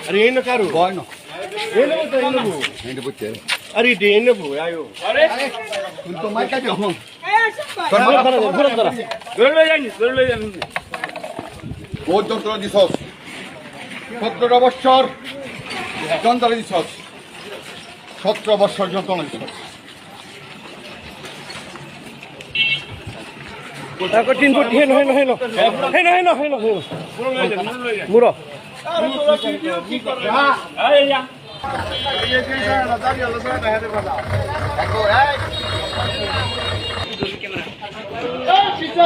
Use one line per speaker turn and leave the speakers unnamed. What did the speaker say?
अरे ये न करो
Bueno.
ये न बता ये न बो
Hindi po tiyan.
अरे ये न बो आयो
Kung may ka diyo mo. বহুত যন্ত্রণা দিছস 17 বছর যন্ত্রণা দিছস 17 বছর যন্ত্রণা দিছস
कठिन को हेलो मुरो
Eko,